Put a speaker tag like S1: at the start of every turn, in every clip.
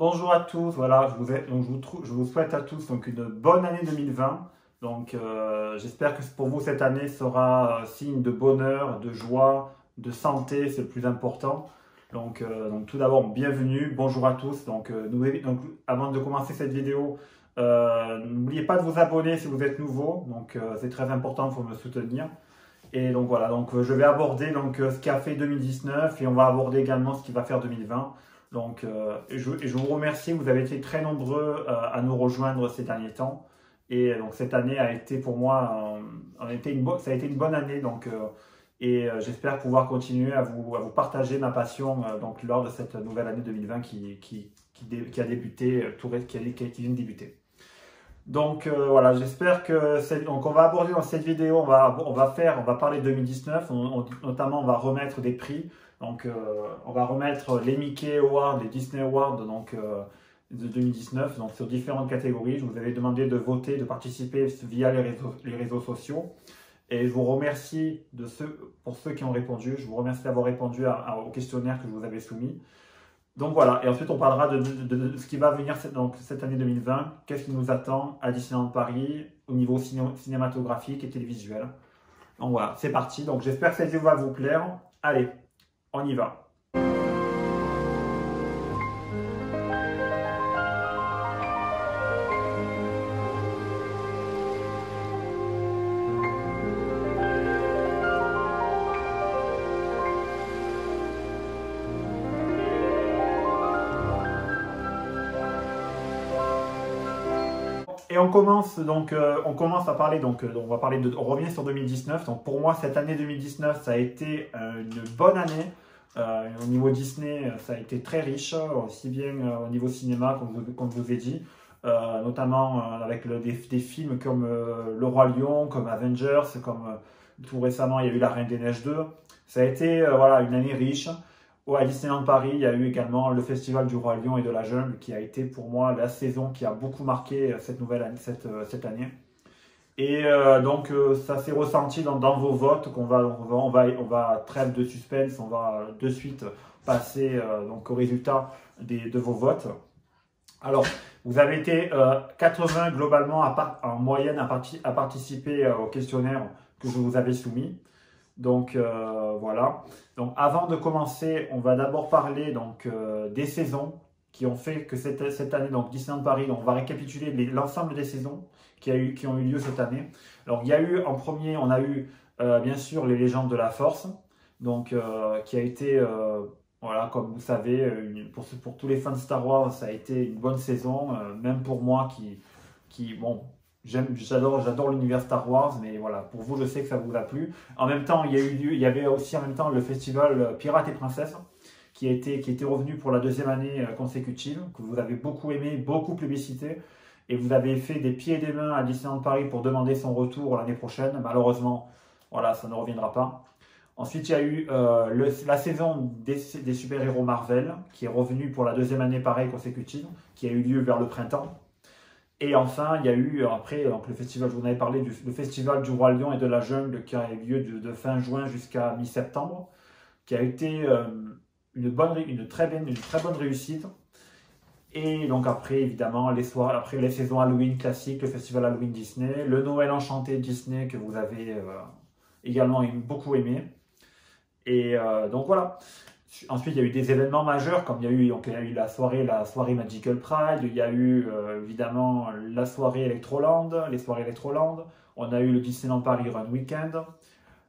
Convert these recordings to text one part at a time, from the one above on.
S1: Bonjour à tous, voilà, je vous souhaite à tous donc, une bonne année 2020. Donc, j'espère que pour vous cette année sera signe de bonheur, de joie, de santé, c'est le plus important. Donc tout d'abord, bienvenue, bonjour à tous. Avant de commencer cette vidéo, n'oubliez pas de vous abonner si vous êtes nouveau. C'est très important pour me soutenir. Et donc voilà, je vais aborder ce qu'a fait 2019 et on va aborder également ce qui va faire 2020. Je vous remercie, vous avez été très nombreux à nous rejoindre ces derniers temps. Et donc cette année a été pour moi, ça a été une bonne année. J'espère pouvoir continuer à vous partager ma passion lors de cette nouvelle année 2020 qui a débuté, qui vient de débuter. Voilà, j'espère que on va aborder dans cette vidéo, on va parler de 2019, notamment on va remettre des prix. On va remettre les Mickey Awards, les Disney Awards de 2019 sur différentes catégories. Je vous avais demandé de voter, de participer via les réseaux sociaux. Et je vous remercie pour ceux qui ont répondu. Je vous remercie d'avoir répondu au questionnaire que je vous avais soumis. Donc voilà, et ensuite on parlera de ce qui va venir cette année 2020, qu'est-ce qui nous attend à Disneyland Paris au niveau cinématographique et télévisuel. Donc voilà, c'est parti. Donc j'espère que cette vidéo va vous plaire. Allez, on y va. Et on commence à parler on revient sur 2019. Donc pour moi cette année 2019 ça a été une bonne année. Au niveau Disney ça a été très riche, aussi bien au niveau cinéma comme je vous ai dit, notamment avec des films comme Le Roi Lion, comme Avengers, comme tout récemment il y a eu La Reine des Neiges 2. Ça a été voilà, une année riche. À Disneyland Paris, il y a eu également le Festival du Roi Lion et de la Jungle qui a été pour moi la saison qui a beaucoup marqué cette nouvelle année, cette année. Et ça s'est ressenti dans vos votes on va trêve de suspense, on va de suite passer au résultat de vos votes. Alors, vous avez été 80 globalement en moyenne à participer au questionnaire que je vous avais soumis. Voilà. Donc avant de commencer, on va d'abord parler des saisons qui ont fait que cette année, donc Disneyland Paris, on va récapituler l'ensemble des saisons qui ont eu lieu cette année. Alors il y a eu en premier, on a eu bien sûr les légendes de la Force, qui a été voilà, comme vous savez, pour tous les fans de Star Wars, ça a été une bonne saison, même pour moi bon. J'adore l'univers Star Wars, mais voilà, pour vous, je sais que ça vous a plu. En même temps, il y avait aussi en même temps le festival Pirates et Princesses, qui était revenu pour la deuxième année consécutive, que vous avez beaucoup aimé, beaucoup plébiscité, et vous avez fait des pieds et des mains à Disneyland Paris pour demander son retour l'année prochaine. Malheureusement, voilà, ça ne reviendra pas. Ensuite, il y a eu la saison des super-héros Marvel, qui est revenue pour la deuxième année pareille consécutive, qui a eu lieu vers le printemps. Et enfin, il y a eu après le festival, je vous en avais parlé, le festival du Roi Lion et de la Jungle qui a eu lieu de fin juin jusqu'à mi-septembre, qui a été une très bonne réussite. Et donc après, évidemment, les saisons Halloween classiques, le festival Halloween Disney, le Noël enchanté Disney que vous avez également beaucoup aimé. Et donc voilà. Ensuite, il y a eu des événements majeurs, comme il y a eu la soirée Magical Pride, il y a eu évidemment la soirée les soirées Electroland, on a eu le Disneyland Paris Run Weekend,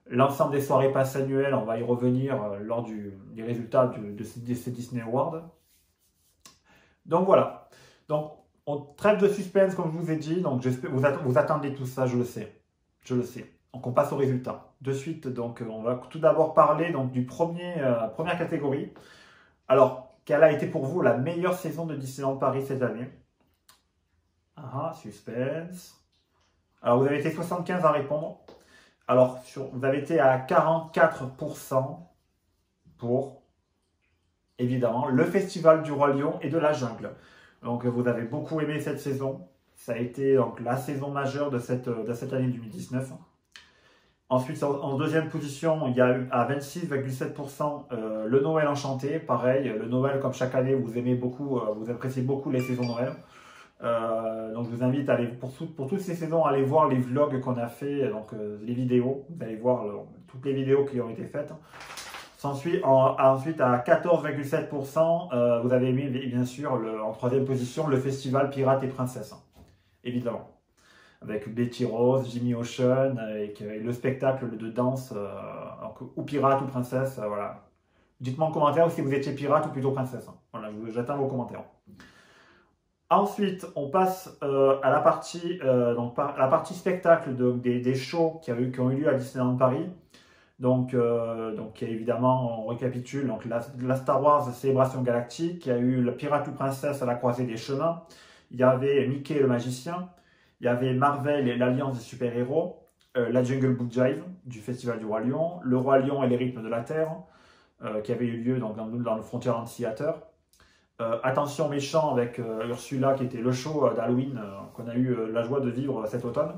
S1: l'ensemble des soirées passes annuelles, on va y revenir lors des résultats de ces Disney Awards. Donc voilà, on trêve de suspense comme je vous ai dit, donc vous attendez tout ça, je le sais. Donc on passe aux résultats. De suite, on va tout d'abord parler du première catégorie. Alors, quelle a été pour vous la meilleure saison de Disneyland Paris cette année? Suspense. Alors, vous avez été 75 à répondre. Alors, vous avez été à 44% pour, évidemment, le Festival du Roi Lion et de la Jungle. Donc, vous avez beaucoup aimé cette saison. Ça a été la saison majeure de cette année 2019. Ensuite, en deuxième position, il y a eu à 26,7% le Noël enchanté. Pareil, le Noël, comme chaque année, vous aimez beaucoup, vous appréciez beaucoup les saisons Noël. Donc, je vous invite à aller, pour toutes ces saisons, à aller voir les vlogs qu'on a fait, donc les vidéos. Vous allez voir toutes les vidéos qui ont été faites. Ensuite, à 14,7%, vous avez mis, bien sûr, en troisième position, le festival Pirates et Princesses, évidemment. Avec Betty Rose, Jimmy Ocean, et le spectacle de danse, ou pirate ou princesse, voilà. Dites-moi en commentaire si vous étiez pirate ou plutôt princesse. Voilà, j'attends vos commentaires. Ensuite, on passe à la partie, la partie spectacle des shows qui ont eu lieu à Disneyland Paris. Donc évidemment, on récapitule. Donc, la Star Wars Célébration Galactique, il y a eu le Pirate ou Princesse à la croisée des chemins. Il y avait Mickey le magicien. Il y avait Marvel et l'Alliance des super-héros. La Jungle Book Jive du Festival du Roi Lion. Le Roi Lion et les rythmes de la Terre, qui avait eu lieu dans le Frontierland Theater. Attention méchant avec Ursula, qui était le show d'Halloween qu'on a eu la joie de vivre cet automne.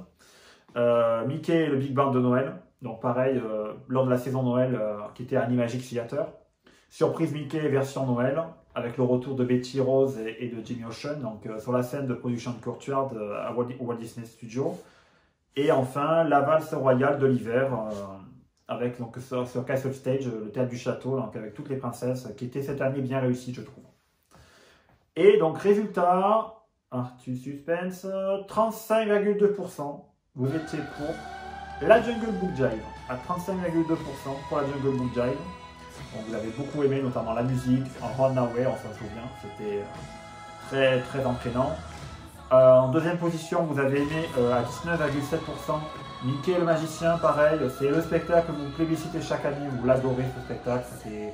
S1: Mickey et le Big Bang de Noël. Donc pareil, lors de la saison Noël, qui était à Animagic Theater. Surprise Mickey version Noël, avec le retour de Betty Rose et de Jimmy Ocean, donc sur la scène de production de Courtyard au Walt Disney Studios. Et enfin, la valse royale de l'hiver, avec donc sur Castle Stage, le théâtre du château, donc avec toutes les princesses, qui était cette année bien réussie, je trouve. Et donc résultat, tu suspense, 35,2%, vous étiez pour la Jungle Book Jive, à 35,2% pour la Jungle Book Jive. Donc, vous avez beaucoup aimé, notamment la musique, en Runaway, on s'en souvient, c'était très très entraînant. En deuxième position, vous avez aimé à 19,7% Mickey le magicien, pareil, c'est le spectacle que vous plébiscitez chaque année, vous l'adorez ce spectacle, ça fait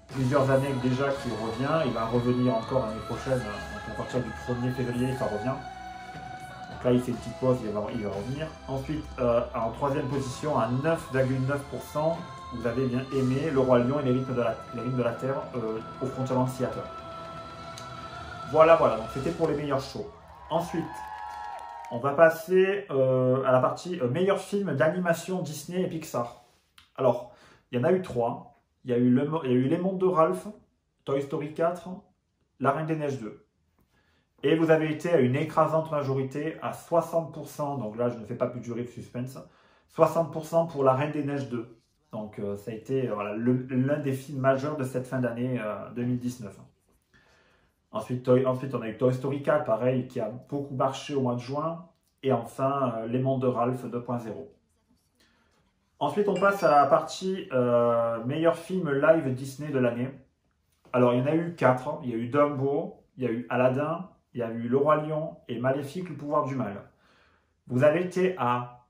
S1: plusieurs années déjà qu'il revient, il va revenir encore l'année prochaine, donc à partir du 1er février ça revient. Donc là il fait une petite pause, il va revenir. Ensuite, en troisième position, à 9,9%, vous avez bien aimé Le Roi Lion et les rythmes de la Terre au Frontierland Theater. Voilà, donc c'était pour les meilleurs shows. Ensuite, on va passer à la partie meilleurs films d'animation Disney et Pixar. Alors, il y en a eu 3. Il y a eu Les Mondes de Ralph, Toy Story 4, La Reine des Neiges 2. Et vous avez été à une écrasante majorité, à 60%, donc là je ne fais pas plus durer le suspense, 60% pour La Reine des Neiges 2. Donc ça a été l'un des films majeurs de cette fin d'année 2019. Ensuite, on a eu Toy Story 4, pareil, qui a beaucoup marché au mois de juin. Et enfin, Les Mondes de Ralph 2.0. Ensuite, on passe à la partie meilleur film live Disney de l'année. Alors, il y en a eu 4. Il y a eu Dumbo, il y a eu Aladdin, il y a eu Le Roi Lion et Maléfique, le pouvoir du mal. Vous avez été à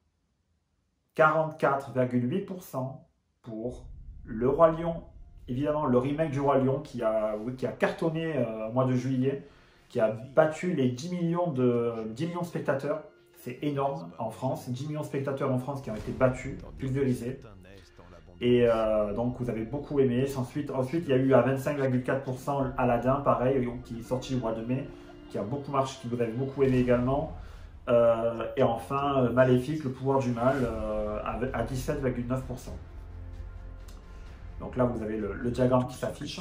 S1: 44,8% pour Le Roi Lion. Évidemment, le remake du Roi Lion qui a cartonné au mois de juillet, qui a battu les 10 millions de spectateurs. C'est énorme en France, 10 millions de spectateurs en France qui ont été battus, pulvérisés. Et donc vous avez beaucoup aimé. Ensuite, il y a eu à 25,4% Aladdin, pareil, qui est sorti au mois de mai, qui a beaucoup marché, qui vous avez beaucoup aimé également. Et enfin, Maléfique, le pouvoir du mal, à 17,9%. Donc là, vous avez le diagramme qui s'affiche.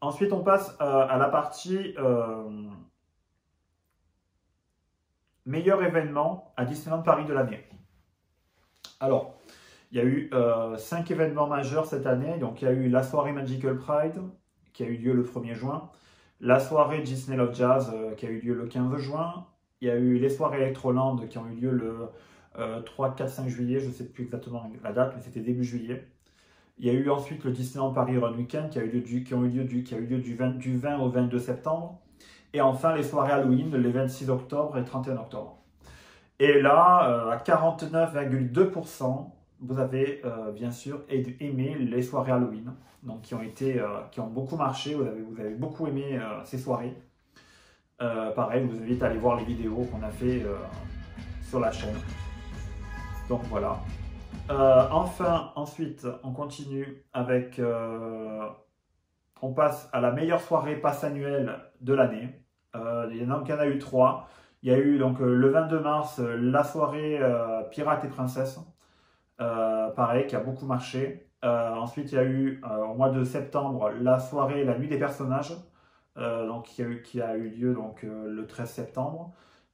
S1: Ensuite, on passe à la partie meilleur événement à Disneyland Paris de l'année. Alors, il y a eu 5 événements majeurs cette année. Donc, il y a eu la soirée Magical Pride, qui a eu lieu le 1er juin. La soirée Disney Love Jazz, qui a eu lieu le 15 juin. Il y a eu les soirées Electroland, qui ont eu lieu le 3, 4, 5 juillet. Je ne sais plus exactement la date, mais c'était début juillet. Il y a eu ensuite le Disneyland Paris Run Weekend qui a eu lieu du 20 au 22 septembre. Et enfin les soirées Halloween les 26 octobre et 31 octobre. Et là, à 49,2%, vous avez bien sûr aimé les soirées Halloween, donc qui ont beaucoup marché. Vous avez beaucoup aimé ces soirées. Pareil, je vous invite à aller voir les vidéos qu'on a fait sur la chaîne. Donc voilà. Ensuite, on continue avec... on passe à la meilleure soirée passe annuelle de l'année. Il y en a eu 3. Il y a eu donc le 22 mars la soirée Pirates et Princesses pareil, qui a beaucoup marché. Ensuite, il y a eu au mois de septembre la soirée La Nuit des Personnages, donc, qui a eu lieu donc, le 13 septembre.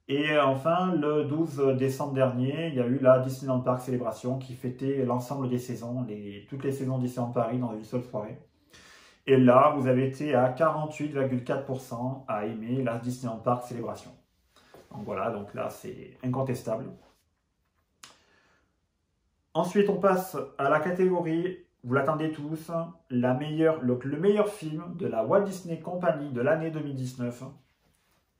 S1: Et enfin, le 12 décembre dernier, il y a eu la Disneyland Park Célébration qui fêtait l'ensemble des saisons, toutes les saisons Disneyland Paris dans une seule soirée. Et là, vous avez été à 48,4% à aimer la Disneyland Park Célébration. Donc voilà, donc là, c'est incontestable. Ensuite, on passe à la catégorie, vous l'attendez tous, le meilleur film de la Walt Disney Company de l'année 2019.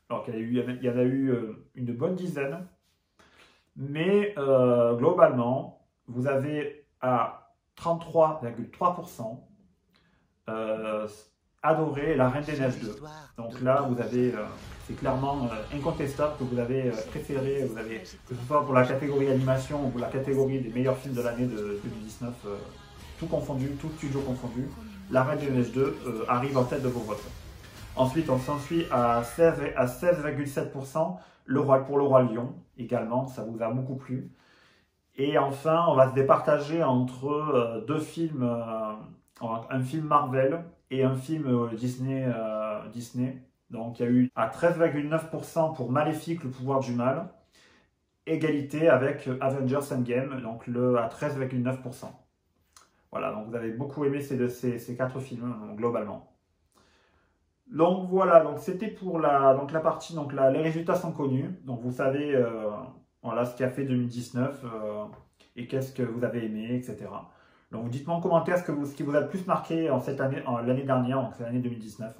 S1: Alors qu'il y en a eu une bonne dizaine. Mais globalement, vous avez à 33,3% adoré La Reine des Neiges 2. Donc là, vous avez, c'est clairement incontestable que vous avez préféré, que ce soit pour la catégorie animation ou pour la catégorie des meilleurs films de l'année de 2019, tout confondu, tout studio confondu, La Reine des Neiges 2 arrive en tête de vos votes. Ensuite, on s'ensuit à 16,7% pour Le Roi Lion, également, ça vous a beaucoup plu. Et enfin, on va se départager entre deux films, un film Marvel et un film Disney. Donc il y a eu à 13,9% pour Maléfique, le pouvoir du mal, égalité avec Avengers Endgame, donc à 13,9%. Voilà, donc vous avez beaucoup aimé ces quatre films, globalement. Donc voilà, donc c'était pour la partie, les résultats sont connus, donc vous savez voilà, ce qui a fait 2019 et qu'est-ce que vous avez aimé, etc. Donc dites-moi en commentaire ce qui vous a le plus marqué l'année dernière, donc c'est l'année 2019.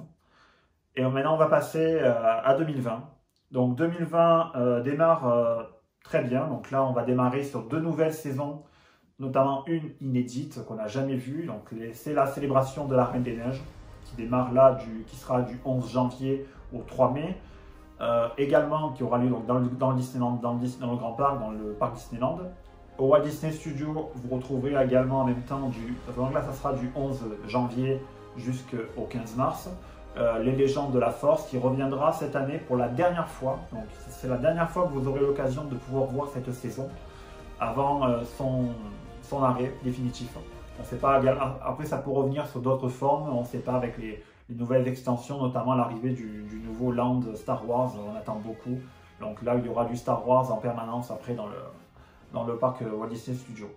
S1: Et maintenant on va passer à 2020. Donc 2020 démarre très bien, donc là on va démarrer sur deux nouvelles saisons, notamment une inédite qu'on n'a jamais vue, donc c'est la célébration de la Reine des Neiges, qui démarre là, qui sera du 11 janvier au 3 mai. Également, qui aura lieu donc, dans le Disneyland, dans le Grand Parc, dans le parc Disneyland. Au Walt Disney Studio, vous retrouverez également en même temps, donc là, ça sera du 11 janvier jusqu'au 15 mars. Les Légendes de la Force, qui reviendra cette année pour la dernière fois. Donc, c'est la dernière fois que vous aurez l'occasion de pouvoir voir cette saison avant son arrêt définitif. On sait pas, après ça peut revenir sur d'autres formes, on ne sait pas avec les nouvelles extensions, notamment l'arrivée du nouveau land Star Wars, on attend beaucoup. Donc là, il y aura du Star Wars en permanence après dans le parc Walt Disney Studios.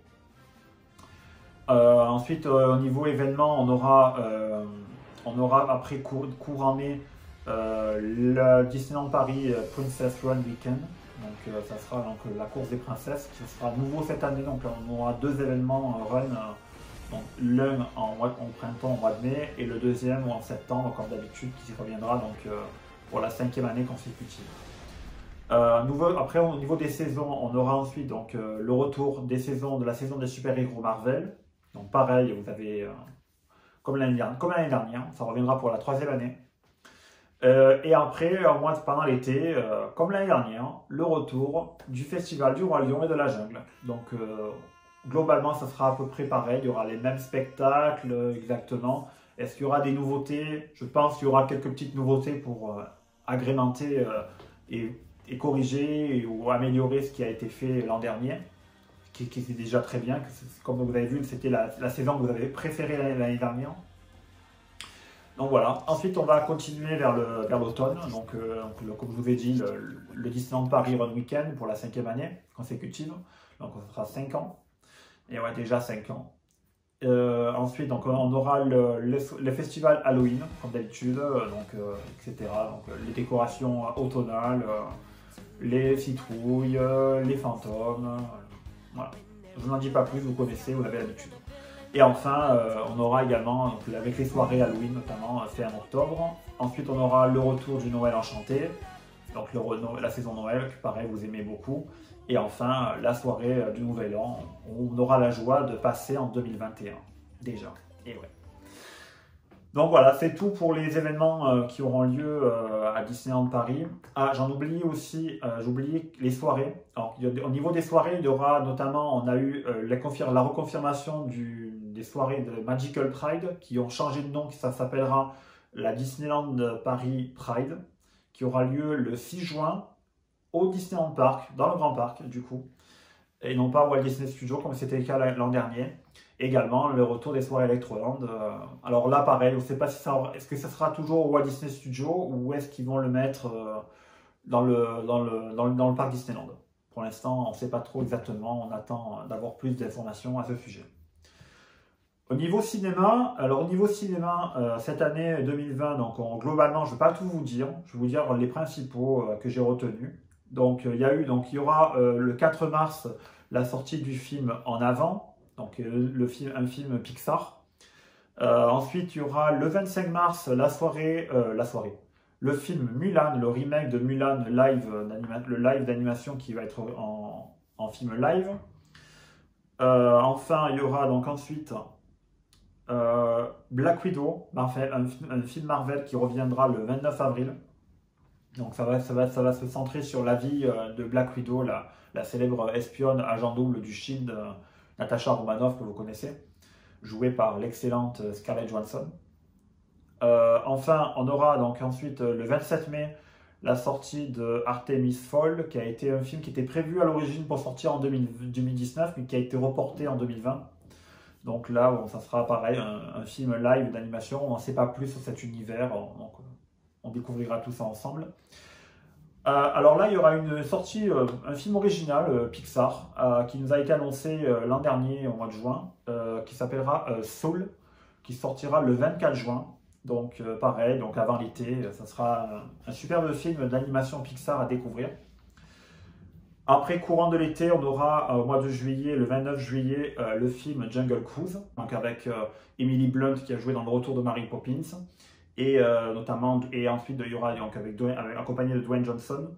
S1: Ensuite, au niveau événement, on aura après courant mai le Disneyland Paris Princess Run Weekend. Donc ça sera la course des princesses qui sera nouveau cette année. Donc on aura deux événements run. Donc l'un en printemps, au mois de mai, et le deuxième en septembre, comme d'habitude, qui reviendra donc, pour la 5e année consécutive. Après, au niveau des saisons, on aura ensuite donc, le retour de la saison des super-héros Marvel. Donc pareil, vous avez, comme l'année dernière, ça reviendra pour la 3e année. Et après, pendant l'été, comme l'année dernière, le retour du Festival du Roi Lion et de la Jungle. Donc globalement, ça sera à peu près pareil. Il y aura les mêmes spectacles exactement. Est-ce qu'il y aura des nouveautés? Je pense qu'il y aura quelques petites nouveautés pour agrémenter et corriger ou améliorer ce qui a été fait l'an dernier, qui était déjà très bien. Comme vous avez vu, c'était la saison que vous avez préférée l'année dernière. Donc voilà. Ensuite, on va continuer vers l'automne. Donc, comme je vous ai dit, le Disneyland Paris Run Weekend pour la 5e année consécutive. Donc, ça sera 5 ans. Et ouais, déjà 5 ans. Ensuite, donc, on aura le festival Halloween, comme d'habitude, etc. Donc, les décorations automnales, les citrouilles, les fantômes. Voilà. Je n'en dis pas plus, vous connaissez, vous avez l'habitude. Et enfin, on aura également, donc, avec les soirées Halloween notamment, c'est en octobre. Ensuite, on aura le retour du Noël enchanté, donc la saison Noël, que pareil, vous aimez beaucoup. Et enfin, la soirée du Nouvel An, on aura la joie de passer en 2021, déjà. Et ouais. Donc voilà, c'est tout pour les événements qui auront lieu à Disneyland Paris. Ah, j'en oublie aussi, j'oublie les soirées. Alors, au niveau des soirées, il y aura notamment, on a eu la reconfirmation des soirées de Magical Pride qui ont changé de nom, ça s'appellera la Disneyland Paris Pride, qui aura lieu le 6 juin au Disneyland Park, dans le Grand Parc du coup. et non pas Walt Disney Studios comme c'était le cas l'an dernier. Également le retour des soirées Electroland. Alors là pareil, on ne sait pas si est-ce que ça sera toujours au Walt Disney Studios ou est-ce qu'ils vont le mettre dans le parc Disneyland. Pour l'instant, on ne sait pas trop exactement, on attend d'avoir plus d'informations à ce sujet. Au niveau cinéma, cette année 2020, donc globalement, je ne vais pas tout vous dire, je vais vous dire les principaux que j'ai retenus. Donc il y aura le 4 mars la sortie du film En Avant, donc un film Pixar. Ensuite, il y aura le 25 mars le film Mulan, le remake de Mulan, le live d'animation qui va être en film live. Enfin, il y aura donc ensuite Black Widow, un film Marvel qui reviendra le 29 avril. Donc ça va se centrer sur la vie de Black Widow, la célèbre espionne agent double du Shield, Natasha Romanoff, que vous connaissez, jouée par l'excellente Scarlett Johansson. Enfin, on aura donc ensuite le 27 mai la sortie de Artemis Fowl, qui a été un film qui était prévu à l'origine pour sortir en 2019, mais qui a été reporté en 2020. Donc là, bon, ça sera pareil, un film live d'animation. On n'en sait pas plus sur cet univers, donc on découvrira tout ça ensemble. Alors là, il y aura une sortie, un film original Pixar, qui nous a été annoncé l'an dernier, au mois de juin, qui s'appellera Soul, qui sortira le 24 juin. Donc pareil, donc avant l'été, ça sera un superbe film d'animation Pixar à découvrir. Après, courant de l'été, on aura au mois de juillet, le 29 juillet, le film Jungle Cruise, donc avec Emily Blunt qui a joué dans Le Retour de Mary Poppins, et ensuite il y aura donc accompagné de Dwayne Johnson.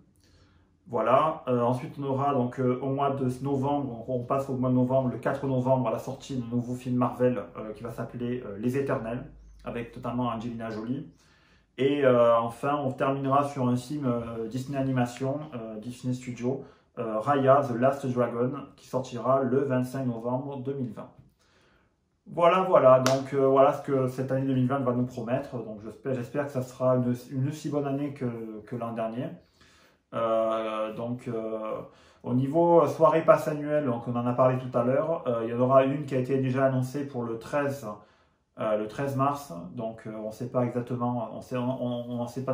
S1: Voilà. Ensuite, on aura donc au mois de novembre, on passe au mois de novembre, le 4 novembre, à la sortie d'un nouveau film Marvel qui va s'appeler Les Éternels, avec notamment Angelina Jolie. Et enfin, on terminera sur un film Disney Animation, Disney Studio, Raya, The Last Dragon, qui sortira le 25 novembre 2020. Voilà, donc voilà ce que cette année 2020 va nous promettre. Donc j'espère que ça sera une aussi bonne année que l'an dernier. Au niveau soirée passe annuelle, donc on en a parlé tout à l'heure, il y en aura une qui a été déjà annoncée pour le 13 mars, donc on ne sait pas exactement, on n'en sait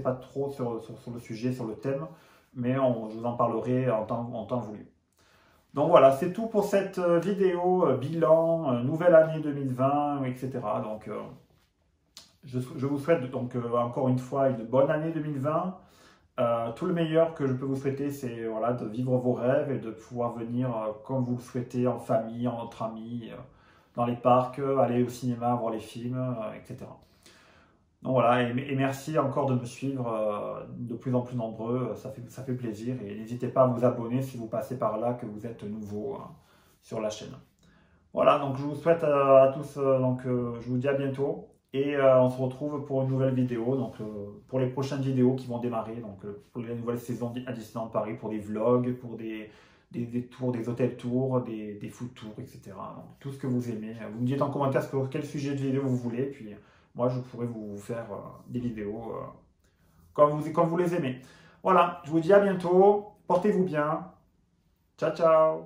S1: pas trop sur le sujet, sur le thème, mais je vous en parlerai en temps voulu. Donc voilà, c'est tout pour cette vidéo bilan, nouvelle année 2020, etc. Donc je vous souhaite donc encore une fois une bonne année 2020. Tout le meilleur que je peux vous souhaiter, c'est voilà, de vivre vos rêves et de pouvoir venir comme vous le souhaitez, en famille, entre amis, dans les parcs, aller au cinéma, voir les films, etc. Donc voilà, et merci encore de me suivre de plus en plus nombreux, ça fait plaisir. Et n'hésitez pas à vous abonner si vous passez par là, que vous êtes nouveau sur la chaîne. Voilà, donc je vous souhaite à tous, je vous dis à bientôt. Et on se retrouve pour une nouvelle vidéo, donc pour les prochaines vidéos qui vont démarrer, donc pour les nouvelles saisons à Disneyland Paris, pour des vlogs, pour des tours, des hôtels tours, des food tours, etc. Donc, tout ce que vous aimez. Vous me dites en commentaire quel sujet de vidéo vous voulez, puis moi je pourrai vous faire des vidéos comme vous les aimez. Voilà, je vous dis à bientôt, portez-vous bien, ciao ciao.